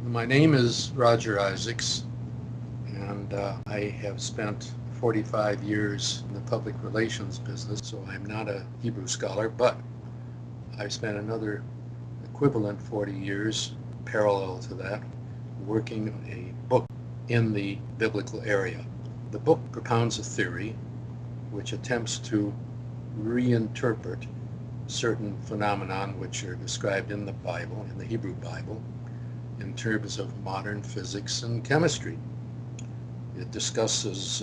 My name is Roger Isaacs, and I have spent 45 years in the public relations business, so I'm not a Hebrew scholar, but I spent another equivalent 40 years parallel to that working on a book in the biblical area. The book propounds a theory which attempts to reinterpret certain phenomenon which are described in the Bible, in the Hebrew Bible, in terms of modern physics and chemistry. It discusses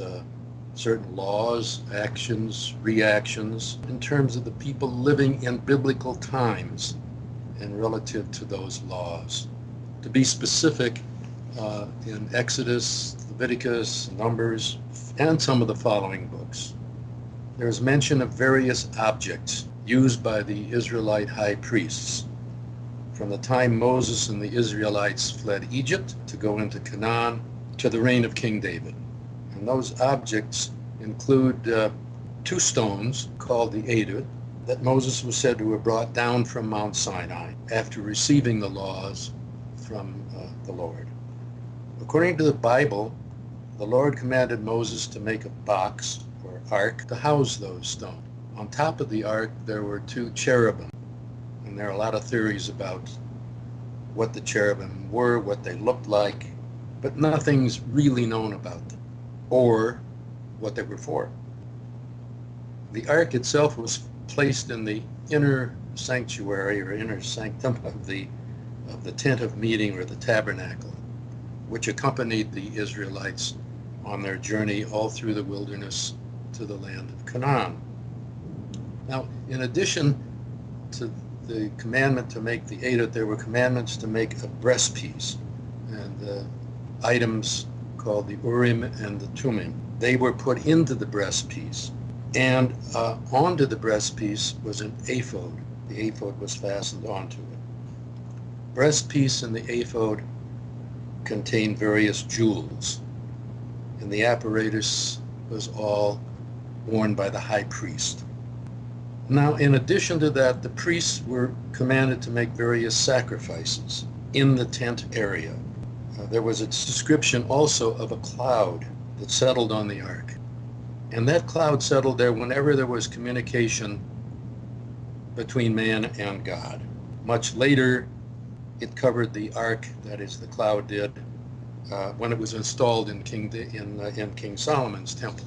certain laws, actions, reactions in terms of the people living in biblical times and relative to those laws. To be specific, in Exodus, Leviticus, Numbers, and some of the following books, there's mention of various objects used by the Israelite high priests from the time Moses and the Israelites fled Egypt to go into Canaan to the reign of King David. And those objects include two stones called the Edut that Moses was said to have brought down from Mount Sinai after receiving the laws from the Lord. According to the Bible, the Lord commanded Moses to make a box or ark to house those stones. On top of the ark, there were two cherubim, and there are a lot of theories about what the cherubim were, what they looked like, but nothing's really known about them or what they were for. The ark itself was placed in the inner sanctuary or inner sanctum of the tent of meeting or the tabernacle, which accompanied the Israelites on their journey all through the wilderness to the land of Canaan. Now, in addition to the commandment to make the Edut, there were commandments to make a breastpiece and items called the Urim and the Thummim. They were put into the breastpiece, and onto the breastpiece was an ephod. The ephod was fastened onto it. Breastpiece and the ephod contained various jewels, and the apparatus was all worn by the high priest. Now, in addition to that, the priests were commanded to make various sacrifices in the tent area. There was a description also of a cloud that settled on the ark. And that cloud settled there whenever there was communication between man and God. Much later, it covered the ark, that is, the cloud did, when it was installed in King Solomon's temple.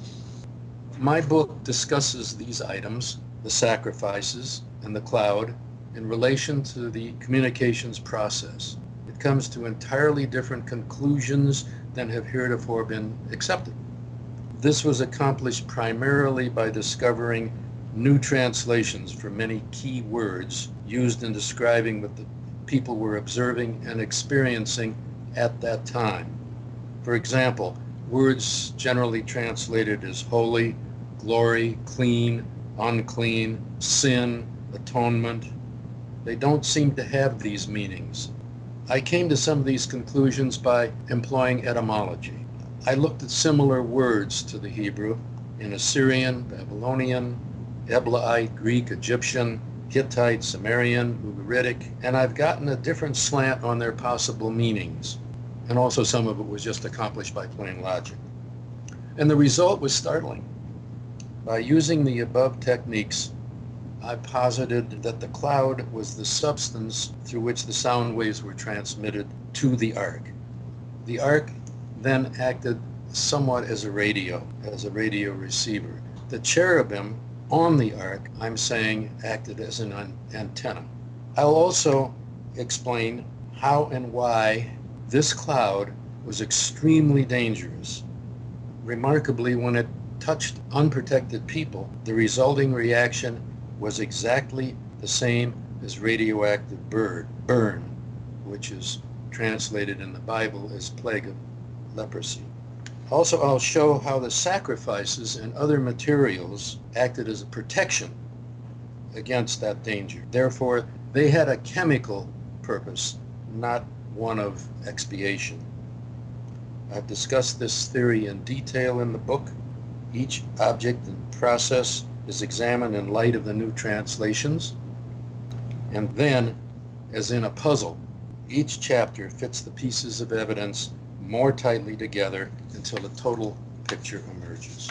My book discusses these items, the sacrifices and the cloud, in relation to the communications process. It comes to entirely different conclusions than have heretofore been accepted. This was accomplished primarily by discovering new translations for many key words used in describing what the people were observing and experiencing at that time. For example, words generally translated as holy, glory, clean, unclean, sin, atonement, they don't seem to have these meanings. I came to some of these conclusions by employing etymology. I looked at similar words to the Hebrew in Assyrian, Babylonian, Eblaite, Greek, Egyptian, Hittite, Sumerian, Ugaritic, and I've gotten a different slant on their possible meanings. And also some of it was just accomplished by plain logic. And the result was startling. By using the above techniques, I posited that the cloud was the substance through which the sound waves were transmitted to the ark. The ark then acted somewhat as a radio receiver. The cherubim on the ark, I'm saying, acted as an antenna. I'll also explain how and why this cloud was extremely dangerous. Remarkably, when it touched unprotected people, the resulting reaction was exactly the same as radioactive burn, which is translated in the Bible as plague of leprosy. Also, I'll show how the sacrifices and other materials acted as a protection against that danger. Therefore, they had a chemical purpose, not one of expiation. I've discussed this theory in detail in the book. Each object and process is examined in light of the new translations. And then, as in a puzzle, Each chapter fits the pieces of evidence more tightly together until a total picture emerges.